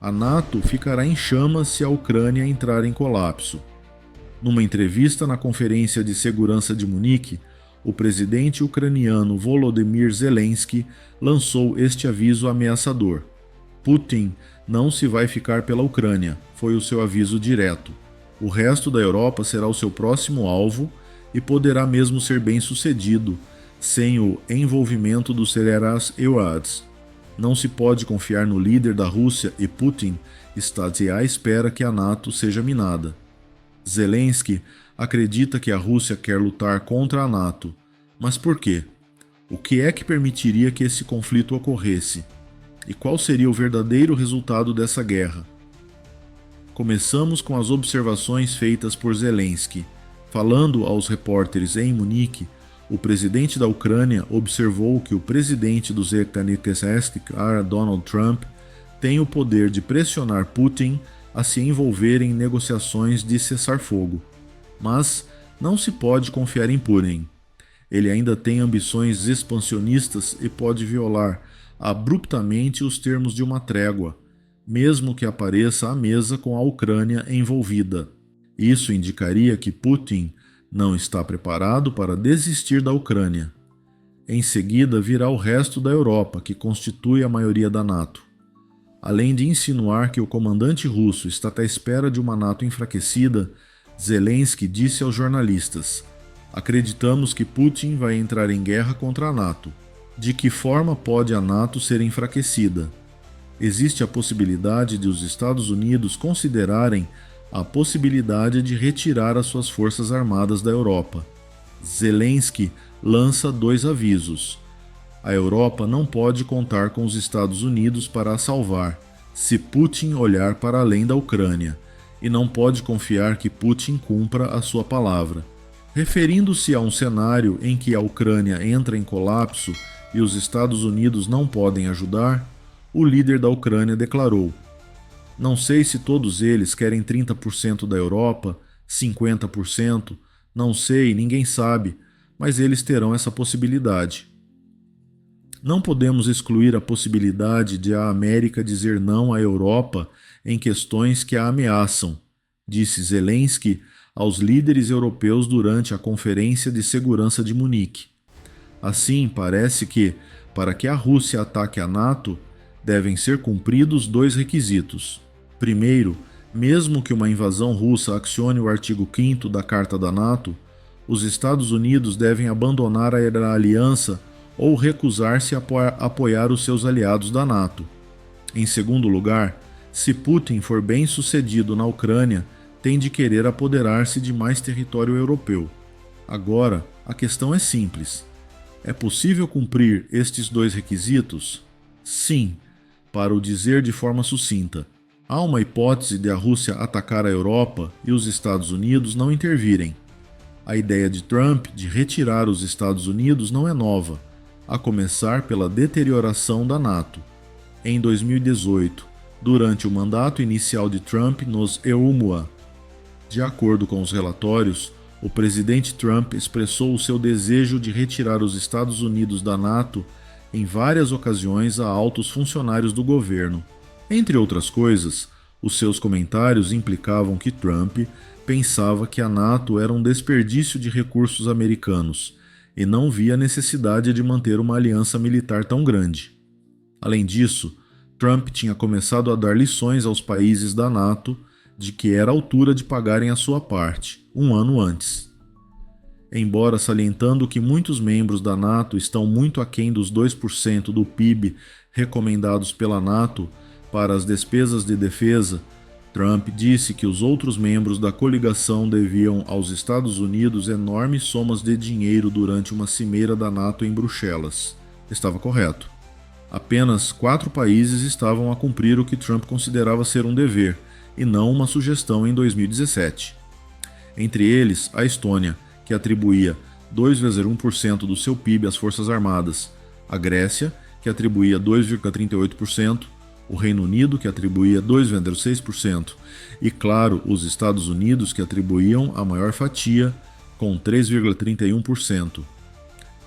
A NATO ficará em chamas se a Ucrânia entrar em colapso. Numa entrevista na Conferência de Segurança de Munique, o presidente ucraniano Volodymyr Zelensky lançou este aviso ameaçador. Putin não se vai ficar pela Ucrânia, foi o seu aviso direto. O resto da Europa será o seu próximo alvo e poderá mesmo ser bem-sucedido sem o envolvimento dos Celeras Eurads. Não se pode confiar no líder da Rússia e Putin está à espera que a NATO seja minada. Zelensky acredita que a Rússia quer lutar contra a NATO. Mas por quê? O que é que permitiria que esse conflito ocorresse? E qual seria o verdadeiro resultado dessa guerra? Começamos com as observações feitas por Zelensky. Falando aos repórteres em Munique, o presidente da Ucrânia observou que o presidente dos Estados Unidos, Donald Trump, tem o poder de pressionar Putin a se envolver em negociações de cessar-fogo. Mas não se pode confiar em Putin. Ele ainda tem ambições expansionistas e pode violar abruptamente os termos de uma trégua, mesmo que apareça à mesa com a Ucrânia envolvida. Isso indicaria que Putin não está preparado para desistir da Ucrânia. Em seguida virá o resto da Europa, que constitui a maioria da NATO. Além de insinuar que o comandante russo está à espera de uma NATO enfraquecida, Zelensky disse aos jornalistas: "Acreditamos que Putin vai entrar em guerra contra a NATO. De que forma pode a NATO ser enfraquecida? Existe a possibilidade de os Estados Unidos considerarem a possibilidade de retirar as suas forças armadas da Europa." Zelensky lança dois avisos. A Europa não pode contar com os Estados Unidos para a salvar, se Putin olhar para além da Ucrânia, e não pode confiar que Putin cumpra a sua palavra. Referindo-se a um cenário em que a Ucrânia entra em colapso e os Estados Unidos não podem ajudar, o líder da Ucrânia declarou: "Não sei se todos eles querem 30% da Europa, 50%, não sei, ninguém sabe, mas eles terão essa possibilidade. Não podemos excluir a possibilidade de a América dizer não à Europa em questões que a ameaçam", disse Zelensky aos líderes europeus durante a Conferência de Segurança de Munique. Assim, parece que, para que a Rússia ataque a NATO, devem ser cumpridos dois requisitos. Primeiro, mesmo que uma invasão russa acione o artigo 5º da Carta da NATO, os Estados Unidos devem abandonar a aliança ou recusar-se a apoiar os seus aliados da NATO. Em segundo lugar, se Putin for bem-sucedido na Ucrânia, tem de querer apoderar-se de mais território europeu. Agora, a questão é simples. É possível cumprir estes dois requisitos? Sim, para o dizer de forma sucinta. Há uma hipótese de a Rússia atacar a Europa e os Estados Unidos não intervirem. A ideia de Trump de retirar os Estados Unidos não é nova, a começar pela deterioração da NATO. Em 2018, durante o mandato inicial de Trump nos EUMUA. De acordo com os relatórios, o presidente Trump expressou o seu desejo de retirar os Estados Unidos da NATO em várias ocasiões a altos funcionários do governo. Entre outras coisas, os seus comentários implicavam que Trump pensava que a NATO era um desperdício de recursos americanos e não via necessidade de manter uma aliança militar tão grande. Além disso, Trump tinha começado a dar lições aos países da NATO de que era a altura de pagarem a sua parte, um ano antes. Embora salientando que muitos membros da NATO estão muito aquém dos 2% do PIB recomendados pela NATO para as despesas de defesa, Trump disse que os outros membros da coligação deviam aos Estados Unidos enormes somas de dinheiro durante uma cimeira da NATO em Bruxelas. Estava correto. Apenas 4 países estavam a cumprir o que Trump considerava ser um dever, e não uma sugestão em 2017. Entre eles, a Estônia, que atribuía 2,1% do seu PIB às Forças Armadas, a Grécia, que atribuía 2,38%, o Reino Unido, que atribuía 2,06%, e, claro, os Estados Unidos, que atribuíam a maior fatia, com 3,31%.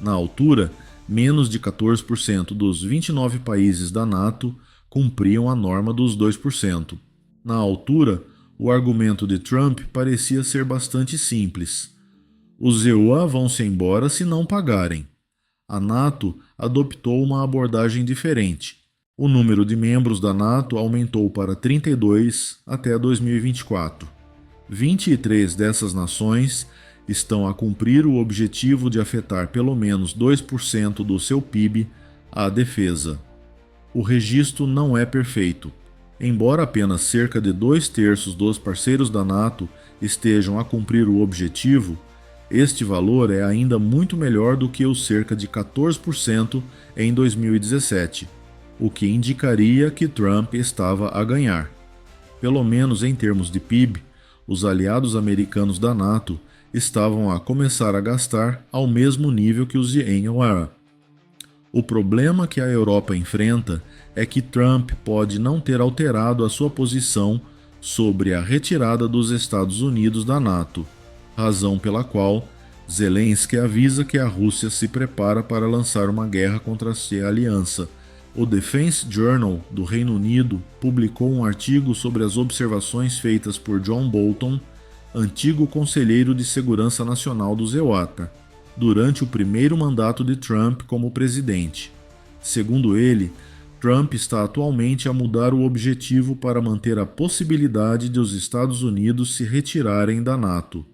Na altura, menos de 14% dos 29 países da NATO cumpriam a norma dos 2%. Na altura, o argumento de Trump parecia ser bastante simples. Os EUA vão-se embora se não pagarem. A NATO adoptou uma abordagem diferente. O número de membros da NATO aumentou para 32 até 2024. 23 dessas nações estão a cumprir o objetivo de afetar pelo menos 2% do seu PIB à defesa. O registro não é perfeito. Embora apenas cerca de 2/3 dos parceiros da NATO estejam a cumprir o objetivo, este valor é ainda muito melhor do que os cerca de 14% em 2017, o que indicaria que Trump estava a ganhar. Pelo menos em termos de PIB, os aliados americanos da NATO estavam a começar a gastar ao mesmo nível que os de EUA. O problema que a Europa enfrenta é que Trump pode não ter alterado a sua posição sobre a retirada dos Estados Unidos da NATO, razão pela qual Zelensky avisa que a Rússia se prepara para lançar uma guerra contra a aliança. O Defense Journal do Reino Unido publicou um artigo sobre as observações feitas por John Bolton, antigo conselheiro de segurança nacional dos EUATA, durante o primeiro mandato de Trump como presidente. Segundo ele, Trump está atualmente a mudar o objetivo para manter a possibilidade de os Estados Unidos se retirarem da NATO.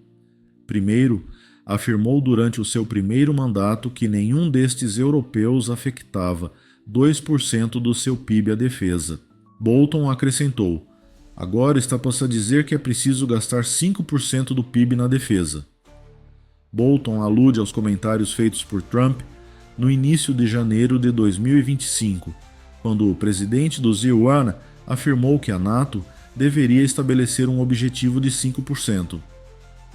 Primeiro, afirmou durante o seu primeiro mandato que nenhum destes europeus afetava 2% do seu PIB à defesa. Bolton acrescentou: agora está posto a dizer que é preciso gastar 5% do PIB na defesa. Bolton alude aos comentários feitos por Trump no início de janeiro de 2025, quando o presidente dos EUA afirmou que a NATO deveria estabelecer um objetivo de 5%.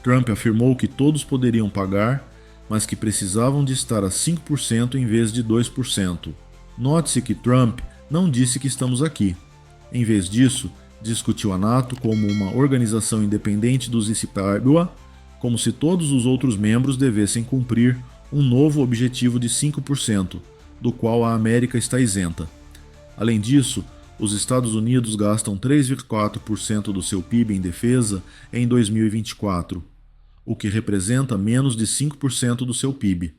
Trump afirmou que todos poderiam pagar, mas que precisavam de estar a 5% em vez de 2%. Note-se que Trump não disse que estamos aqui. Em vez disso, discutiu a NATO como uma organização independente dos ICPA, como se todos os outros membros devessem cumprir um novo objetivo de 5%, do qual a América está isenta. Além disso, os Estados Unidos gastam 3,4% do seu PIB em defesa em 2024, o que representa menos de 5% do seu PIB.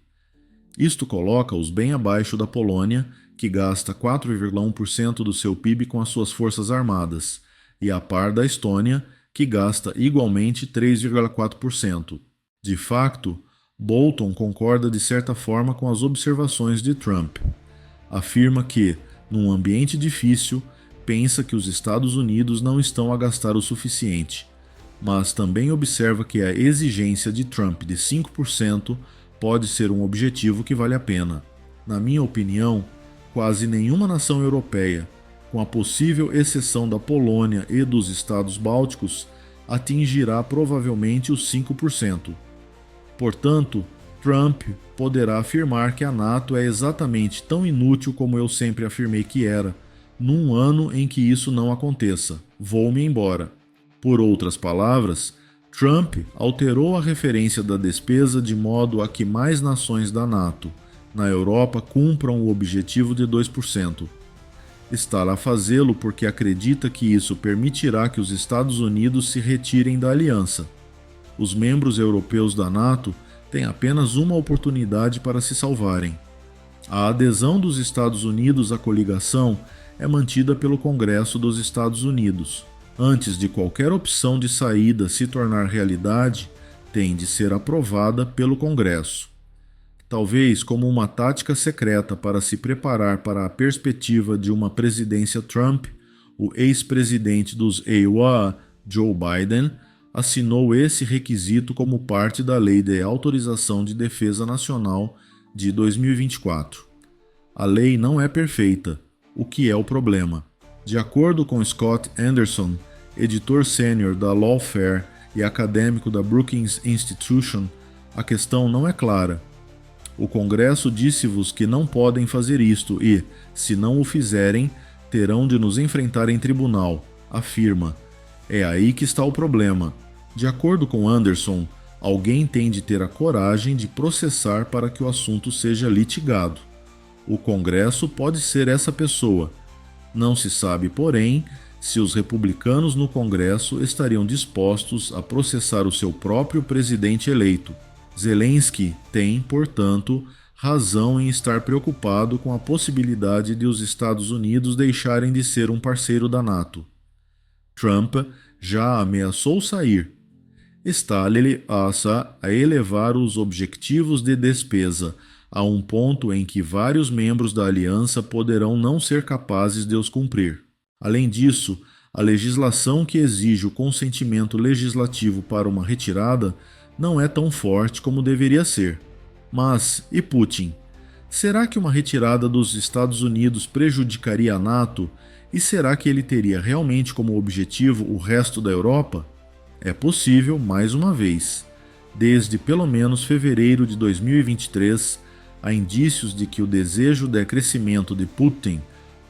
Isto coloca-os bem abaixo da Polônia, que gasta 4,1% do seu PIB com as suas forças armadas, e a par da Estônia, que gasta igualmente 3,4%. De facto, Bolton concorda de certa forma com as observações de Trump. Afirma que, num ambiente difícil, pensa que os Estados Unidos não estão a gastar o suficiente, mas também observa que a exigência de Trump de 5% pode ser um objetivo que vale a pena. Na minha opinião, quase nenhuma nação europeia, com a possível exceção da Polônia e dos Estados Bálticos, atingirá provavelmente os 5%. Portanto, Trump poderá afirmar que a NATO é exatamente tão inútil como eu sempre afirmei que era, num ano em que isso não aconteça. Vou-me embora. Por outras palavras, Trump alterou a referência da despesa de modo a que mais nações da NATO, na Europa, cumpram o objetivo de 2%. Está a fazê-lo porque acredita que isso permitirá que os Estados Unidos se retirem da aliança. Os membros europeus da NATO têm apenas uma oportunidade para se salvarem. A adesão dos Estados Unidos à coligação é mantida pelo Congresso dos Estados Unidos. Antes de qualquer opção de saída se tornar realidade, tem de ser aprovada pelo Congresso. Talvez como uma tática secreta para se preparar para a perspectiva de uma presidência Trump, o ex-presidente dos EUA, Joe Biden, assinou esse requisito como parte da Lei de Autorização de Defesa Nacional de 2024. A lei não é perfeita, o que é o problema. De acordo com Scott Anderson, editor sênior da Lawfare e acadêmico da Brookings Institution, a questão não é clara. O Congresso disse-vos que não podem fazer isto e, se não o fizerem, terão de nos enfrentar em tribunal, afirma. É aí que está o problema. De acordo com Anderson, alguém tem de ter a coragem de processar para que o assunto seja litigado. O Congresso pode ser essa pessoa. Não se sabe, porém, se os republicanos no Congresso estariam dispostos a processar o seu próprio presidente eleito. Zelensky tem, portanto, razão em estar preocupado com a possibilidade de os Estados Unidos deixarem de ser um parceiro da NATO. Trump já ameaçou sair. Está-lhe a elevar os objetivos de despesa a um ponto em que vários membros da aliança poderão não ser capazes de os cumprir. Além disso, a legislação que exige o consentimento legislativo para uma retirada não é tão forte como deveria ser. Mas, e Putin? Será que uma retirada dos Estados Unidos prejudicaria a NATO? E será que ele teria realmente como objetivo o resto da Europa? É possível, mais uma vez. Desde pelo menos fevereiro de 2023, há indícios de que o desejo de crescimento de Putin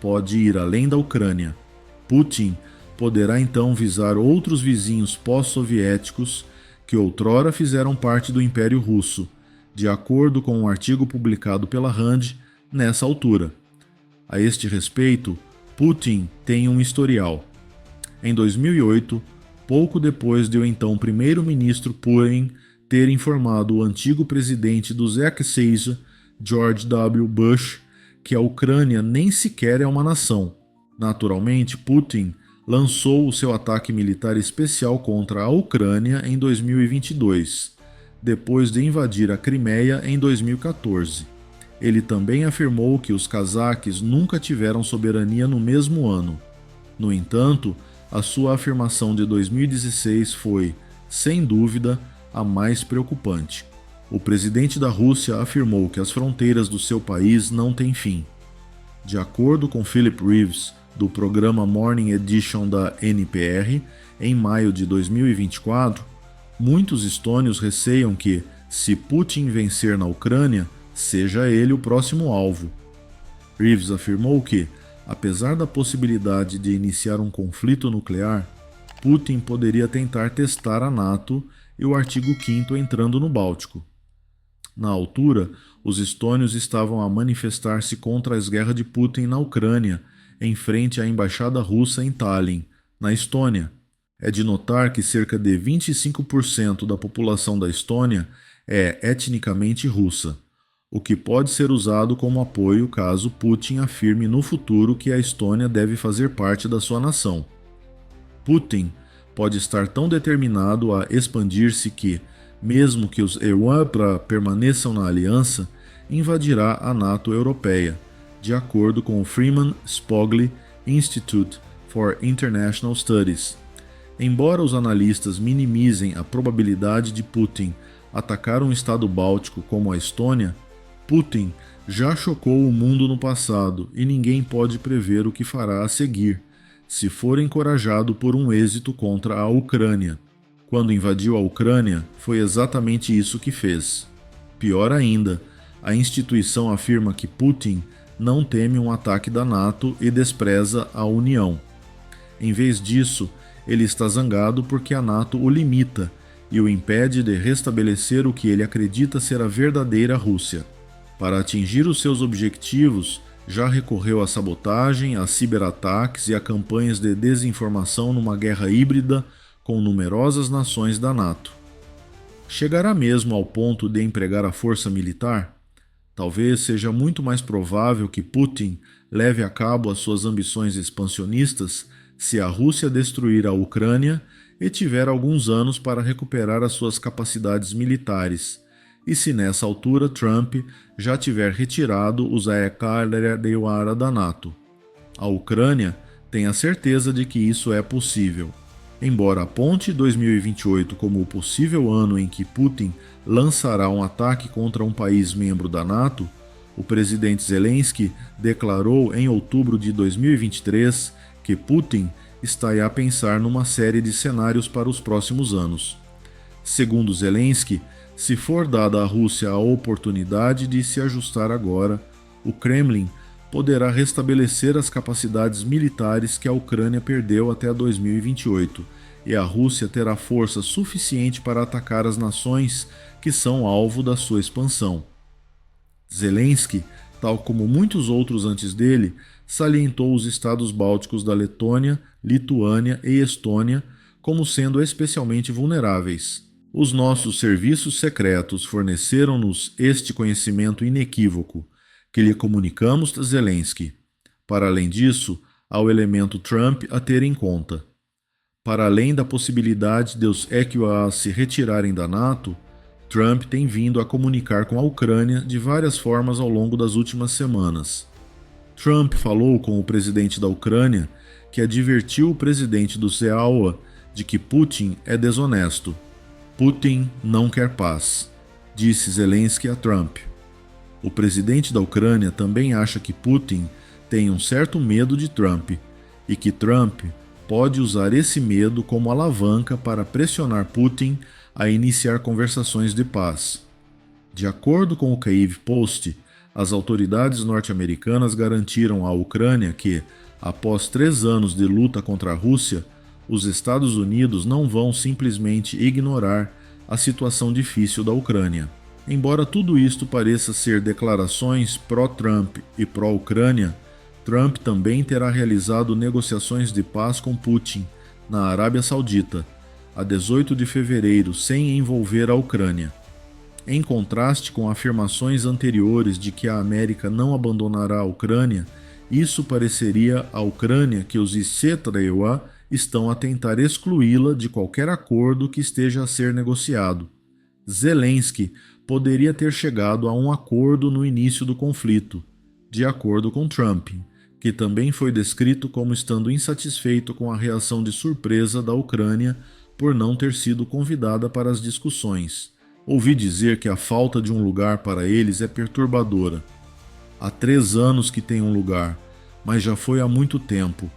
pode ir além da Ucrânia. Putin poderá então visar outros vizinhos pós-soviéticos que outrora fizeram parte do Império Russo, de acordo com um artigo publicado pela Rand nessa altura. A este respeito, Putin tem um historial. Em 2008, pouco depois de o então primeiro-ministro Putin ter informado o antigo presidente dos ex-Seja, George W. Bush, que a Ucrânia nem sequer é uma nação. Naturalmente, Putin lançou o seu ataque militar especial contra a Ucrânia em 2022, depois de invadir a Crimeia em 2014. Ele também afirmou que os cazaques nunca tiveram soberania no mesmo ano. No entanto, a sua afirmação de 2016 foi, sem dúvida, a mais preocupante. O presidente da Rússia afirmou que as fronteiras do seu país não têm fim. De acordo com Philip Reeves, do programa Morning Edition da NPR, em maio de 2024, muitos estônios receiam que, se Putin vencer na Ucrânia, seja ele o próximo alvo. Reeves afirmou que, apesar da possibilidade de iniciar um conflito nuclear, Putin poderia tentar testar a NATO e o artigo 5º entrando no Báltico. Na altura, os estônios estavam a manifestar-se contra a guerra de Putin na Ucrânia, em frente à embaixada russa em Tallinn, na Estônia. É de notar que cerca de 25% da população da Estônia é etnicamente russa, o que pode ser usado como apoio caso Putin afirme no futuro que a Estônia deve fazer parte da sua nação. Putin pode estar tão determinado a expandir-se que, mesmo que os EUA permaneçam na aliança, invadirá a NATO europeia, de acordo com o Freeman Spogli Institute for International Studies. Embora os analistas minimizem a probabilidade de Putin atacar um estado báltico como a Estônia, Putin já chocou o mundo no passado e ninguém pode prever o que fará a seguir, se for encorajado por um êxito contra a Ucrânia. Quando invadiu a Ucrânia, foi exatamente isso que fez. Pior ainda, a instituição afirma que Putin não teme um ataque da NATO e despreza a União. Em vez disso, ele está zangado porque a NATO o limita e o impede de restabelecer o que ele acredita ser a verdadeira Rússia. Para atingir os seus objetivos, já recorreu à sabotagem, a ciberataques e a campanhas de desinformação numa guerra híbrida com numerosas nações da NATO. Chegará mesmo ao ponto de empregar a força militar? Talvez seja muito mais provável que Putin leve a cabo as suas ambições expansionistas se a Rússia destruir a Ucrânia e tiver alguns anos para recuperar as suas capacidades militares, e se nessa altura Trump já tiver retirado os aeronaves da NATO. A Ucrânia tem a certeza de que isso é possível. Embora aponte 2028 como o possível ano em que Putin lançará um ataque contra um país membro da NATO, o presidente Zelensky declarou em outubro de 2023 que Putin está a pensar numa série de cenários para os próximos anos. Segundo Zelensky, se for dada à Rússia a oportunidade de se ajustar agora, o Kremlin poderá restabelecer as capacidades militares que a Ucrânia perdeu até 2028, e a Rússia terá força suficiente para atacar as nações que são alvo da sua expansão. Zelensky, tal como muitos outros antes dele, salientou os estados bálticos da Letônia, Lituânia e Estônia como sendo especialmente vulneráveis. Os nossos serviços secretos forneceram-nos este conhecimento inequívoco, que lhe comunicamos a Zelensky. Para além disso, há o elemento Trump a ter em conta. Para além da possibilidade de os EQA se retirarem da NATO, Trump tem vindo a comunicar com a Ucrânia de várias formas ao longo das últimas semanas. Trump falou com o presidente da Ucrânia, que advertiu o presidente do CEAWA de que Putin é desonesto. Putin não quer paz, disse Zelensky a Trump. O presidente da Ucrânia também acha que Putin tem um certo medo de Trump e que Trump pode usar esse medo como alavanca para pressionar Putin a iniciar conversações de paz. De acordo com o Kyiv Post, as autoridades norte-americanas garantiram à Ucrânia que, após 3 anos de luta contra a Rússia, os Estados Unidos não vão simplesmente ignorar a situação difícil da Ucrânia. Embora tudo isto pareça ser declarações pró-Trump e pró-Ucrânia, Trump também terá realizado negociações de paz com Putin, na Arábia Saudita, a 18 de fevereiro, sem envolver a Ucrânia. Em contraste com afirmações anteriores de que a América não abandonará a Ucrânia, isso pareceria à Ucrânia que os Issei-Treywa estão a tentar excluí-la de qualquer acordo que esteja a ser negociado. Zelensky poderia ter chegado a um acordo no início do conflito, de acordo com Trump, que também foi descrito como estando insatisfeito com a reação de surpresa da Ucrânia por não ter sido convidada para as discussões. Ouvi dizer que a falta de um lugar para eles é perturbadora. Há 3 anos que tem um lugar, mas já foi há muito tempo.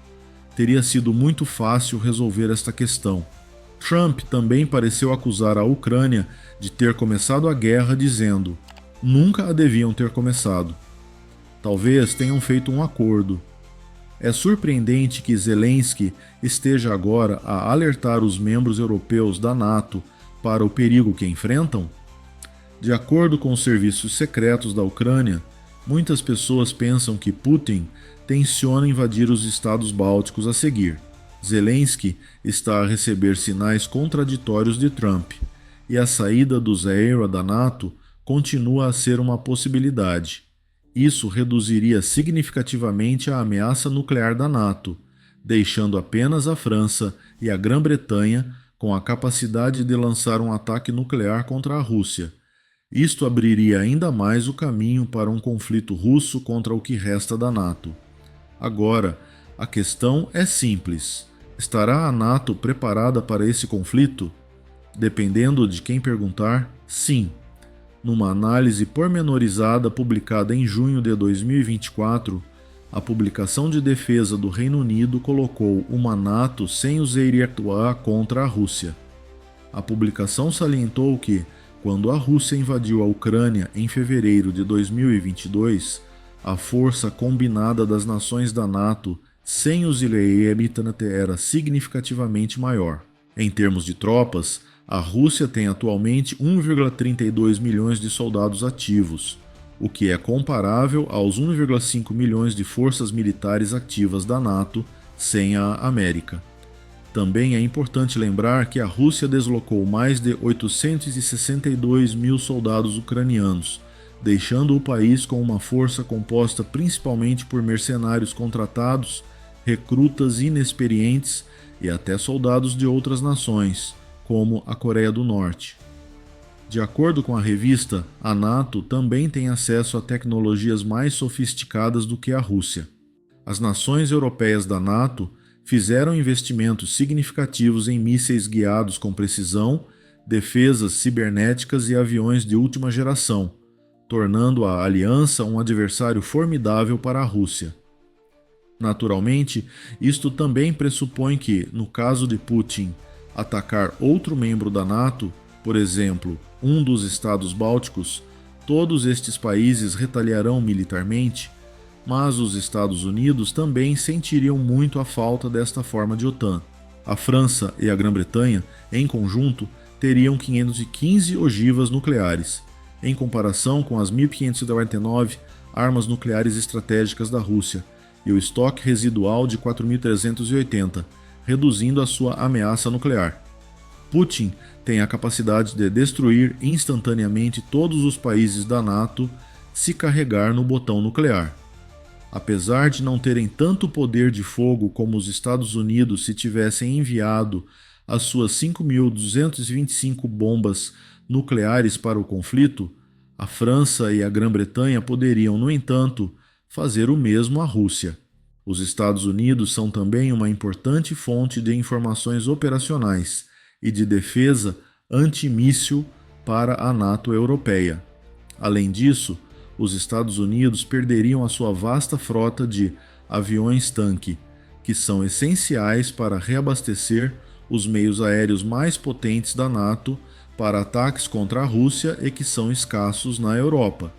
Teria sido muito fácil resolver esta questão. Trump também pareceu acusar a Ucrânia de ter começado a guerra dizendo: nunca a deviam ter começado. Talvez tenham feito um acordo. É surpreendente que Zelensky esteja agora a alertar os membros europeus da NATO para o perigo que enfrentam? De acordo com os serviços secretos da Ucrânia, muitas pessoas pensam que Putin tenciona invadir os estados bálticos a seguir. Zelensky está a receber sinais contraditórios de Trump, e a saída dos ERA da NATO continua a ser uma possibilidade. Isso reduziria significativamente a ameaça nuclear da NATO, deixando apenas a França e a Grã-Bretanha com a capacidade de lançar um ataque nuclear contra a Rússia. Isto abriria ainda mais o caminho para um conflito russo contra o que resta da NATO. Agora, a questão é simples. Estará a NATO preparada para esse conflito? Dependendo de quem perguntar, sim. Numa análise pormenorizada publicada em junho de 2024, a publicação de defesa do Reino Unido colocou uma NATO sem os ERA contra a Rússia. A publicação salientou que, quando a Rússia invadiu a Ucrânia em fevereiro de 2022, a força combinada das nações da NATO sem os ERA era significativamente maior. Em termos de tropas, a Rússia tem atualmente 1,32 milhões de soldados ativos, o que é comparável aos 1,5 milhões de forças militares ativas da NATO sem a América. Também é importante lembrar que a Rússia deslocou mais de 862 mil soldados ucranianos, deixando o país com uma força composta principalmente por mercenários contratados, recrutas inexperientes e até soldados de outras nações, como a Coreia do Norte. De acordo com a revista, a NATO também tem acesso a tecnologias mais sofisticadas do que a Rússia. As nações europeias da NATO fizeram investimentos significativos em mísseis guiados com precisão, defesas cibernéticas e aviões de última geração, tornando a aliança um adversário formidável para a Rússia. Naturalmente, isto também pressupõe que, no caso de Putin atacar outro membro da NATO, por exemplo, um dos estados bálticos, todos estes países retaliarão militarmente, mas os Estados Unidos também sentiriam muito a falta desta forma de OTAN. A França e a Grã-Bretanha, em conjunto, teriam 515 ogivas nucleares, em comparação com as 1.549 armas nucleares estratégicas da Rússia, e o estoque residual de 4.380, reduzindo a sua ameaça nuclear. Putin tem a capacidade de destruir instantaneamente todos os países da NATO se carregar no botão nuclear. Apesar de não terem tanto poder de fogo como os Estados Unidos se tivessem enviado as suas 5.225 bombas nucleares para o conflito, a França e a Grã-Bretanha poderiam, no entanto, fazer o mesmo à Rússia. Os Estados Unidos são também uma importante fonte de informações operacionais e de defesa antimíssil para a NATO europeia. Além disso, os Estados Unidos perderiam a sua vasta frota de aviões-tanque, que são essenciais para reabastecer os meios aéreos mais potentes da NATO para ataques contra a Rússia e que são escassos na Europa.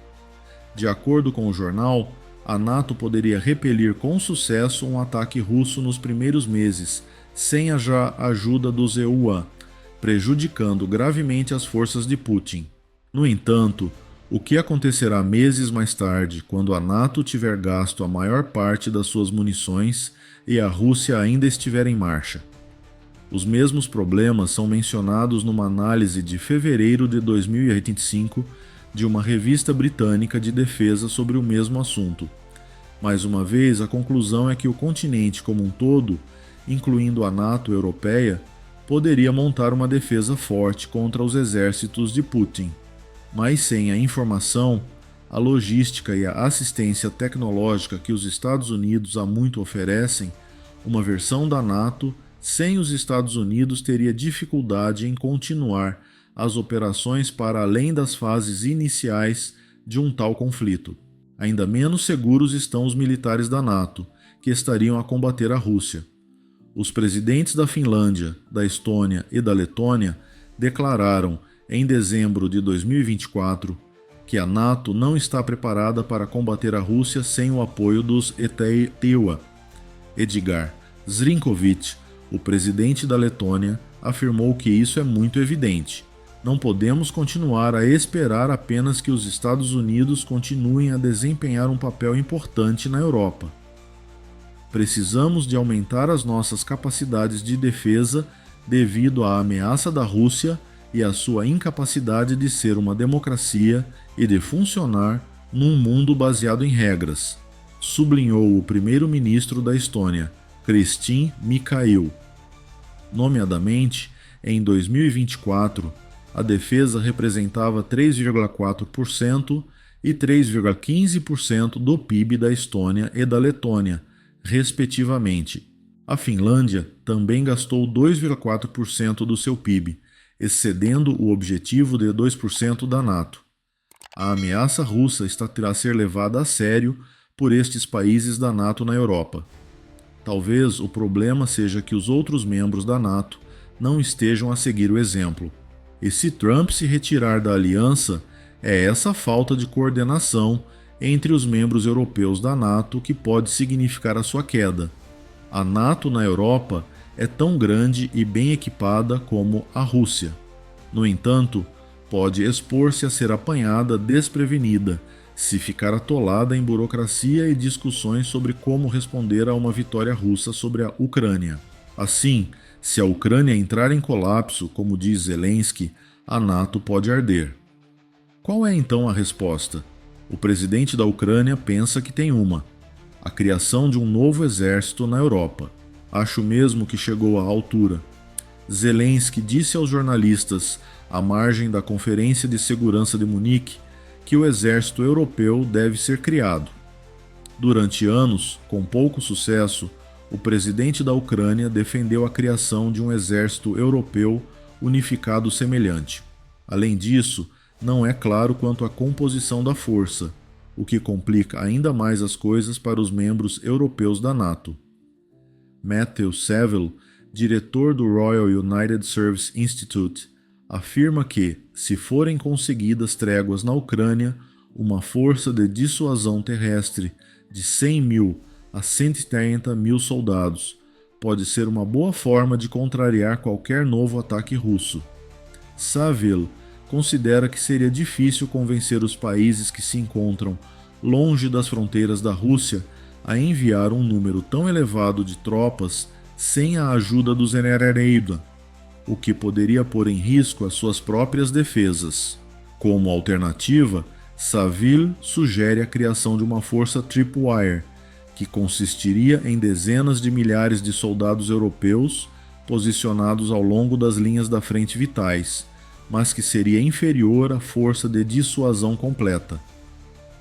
De acordo com o jornal, a NATO poderia repelir com sucesso um ataque russo nos primeiros meses, sem a ajuda dos EUA, prejudicando gravemente as forças de Putin. No entanto, o que acontecerá meses mais tarde, quando a NATO tiver gasto a maior parte das suas munições e a Rússia ainda estiver em marcha? Os mesmos problemas são mencionados numa análise de fevereiro de 2025 de uma revista britânica de defesa sobre o mesmo assunto. Mais uma vez, a conclusão é que o continente como um todo, incluindo a NATO europeia, poderia montar uma defesa forte contra os exércitos de Putin. Mas sem a informação, a logística e a assistência tecnológica que os Estados Unidos há muito oferecem, uma versão da NATO sem os Estados Unidos teria dificuldade em continuar as operações para além das fases iniciais de um tal conflito. Ainda menos seguros estão os militares da NATO, que estariam a combater a Rússia. Os presidentes da Finlândia, da Estônia e da Letônia declararam, em dezembro de 2024, que a NATO não está preparada para combater a Rússia sem o apoio dos ETEUA. Edgar Zrinkovich, o presidente da Letônia, afirmou que isso é muito evidente. Não podemos continuar a esperar apenas que os Estados Unidos continuem a desempenhar um papel importante na Europa. Precisamos de aumentar as nossas capacidades de defesa devido à ameaça da Rússia e à sua incapacidade de ser uma democracia e de funcionar num mundo baseado em regras, sublinhou o primeiro-ministro da Estônia, Kristin Mikail. Nomeadamente, em 2024, a defesa representava 3,4% e 3,15% do PIB da Estônia e da Letônia, respectivamente. A Finlândia também gastou 2,4% do seu PIB, excedendo o objetivo de 2% da NATO. A ameaça russa está a ser levada a sério por estes países da NATO na Europa. Talvez o problema seja que os outros membros da NATO não estejam a seguir o exemplo. E se Trump se retirar da aliança, é essa falta de coordenação entre os membros europeus da NATO que pode significar a sua queda. A NATO na Europa é tão grande e bem equipada como a Rússia. No entanto, pode expor-se a ser apanhada desprevenida se ficar atolada em burocracia e discussões sobre como responder a uma vitória russa sobre a Ucrânia. Assim, se a Ucrânia entrar em colapso, como diz Zelensky, a NATO pode arder. Qual é então a resposta? O presidente da Ucrânia pensa que tem uma: a criação de um novo exército na Europa. Acho mesmo que chegou à altura. Zelensky disse aos jornalistas, à margem da Conferência de Segurança de Munique, que o exército europeu deve ser criado. Durante anos, com pouco sucesso, o presidente da Ucrânia defendeu a criação de um exército europeu unificado semelhante. Além disso, não é claro quanto à composição da força, o que complica ainda mais as coisas para os membros europeus da NATO. Matthew Saville, diretor do Royal United Service Institute, afirma que, se forem conseguidas tréguas na Ucrânia, uma força de dissuasão terrestre de 100 mil a 130 mil soldados pode ser uma boa forma de contrariar qualquer novo ataque russo. Saville considera que seria difícil convencer os países que se encontram longe das fronteiras da Rússia a enviar um número tão elevado de tropas sem a ajuda dos Enereida, o que poderia pôr em risco as suas próprias defesas. Como alternativa, Saville sugere a criação de uma força tripwire, que consistiria em dezenas de milhares de soldados europeus posicionados ao longo das linhas da frente vitais, mas que seria inferior à força de dissuasão completa.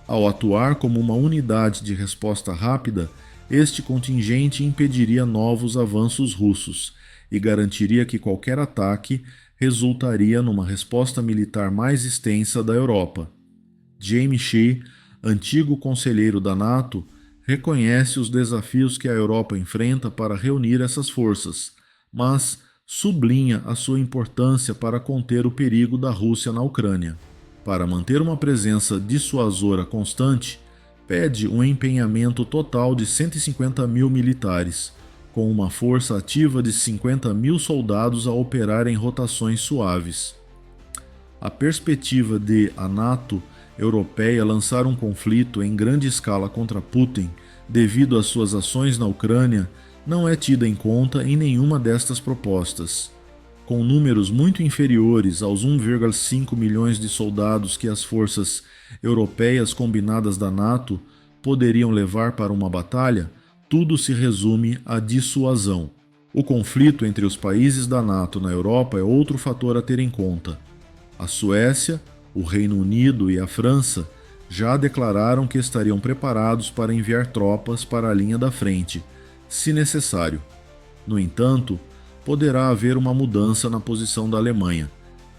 Ao atuar como uma unidade de resposta rápida, este contingente impediria novos avanços russos e garantiria que qualquer ataque resultaria numa resposta militar mais extensa da Europa. James Shea, antigo conselheiro da NATO, reconhece os desafios que a Europa enfrenta para reunir essas forças, mas sublinha a sua importância para conter o perigo da Rússia na Ucrânia. Para manter uma presença dissuasora constante, pede um empenhamento total de 150 mil militares, com uma força ativa de 50 mil soldados a operar em rotações suaves. A perspectiva de a NATO europeia lançar um conflito em grande escala contra Putin devido às suas ações na Ucrânia não é tida em conta em nenhuma destas propostas. Com números muito inferiores aos 1,5 milhões de soldados que as forças europeias combinadas da NATO poderiam levar para uma batalha, tudo se resume à dissuasão. O conflito entre os países da NATO na Europa é outro fator a ter em conta. A Suécia, o Reino Unido e a França já declararam que estariam preparados para enviar tropas para a linha da frente, se necessário. No entanto, poderá haver uma mudança na posição da Alemanha,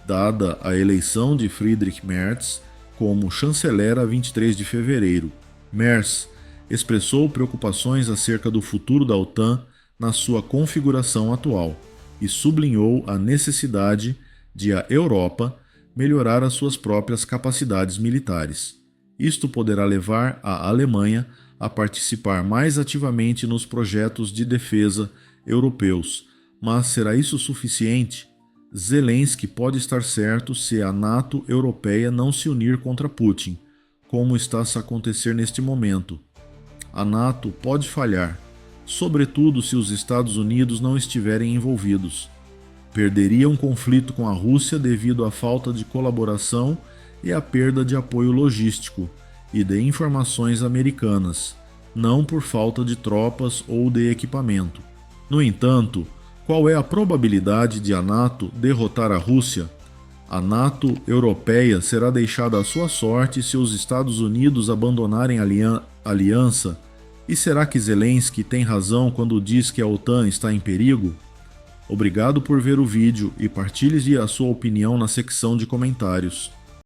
dada a eleição de Friedrich Merz como chanceler a 23 de fevereiro. Merz expressou preocupações acerca do futuro da OTAN na sua configuração atual e sublinhou a necessidade de a Europa melhorar as suas próprias capacidades militares. Isto poderá levar a Alemanha a participar mais ativamente nos projetos de defesa europeus, mas será isso suficiente? Zelensky pode estar certo se a NATO europeia não se unir contra Putin, como está a acontecer neste momento. A NATO pode falhar, sobretudo se os Estados Unidos não estiverem envolvidos. Perderia um conflito com a Rússia devido à falta de colaboração e à perda de apoio logístico e de informações americanas, não por falta de tropas ou de equipamento. No entanto, qual é a probabilidade de a NATO derrotar a Rússia? A NATO europeia será deixada à sua sorte se os Estados Unidos abandonarem a aliança? E será que Zelensky tem razão quando diz que a OTAN está em perigo? Obrigado por ver o vídeo e partilhe a sua opinião na secção de comentários.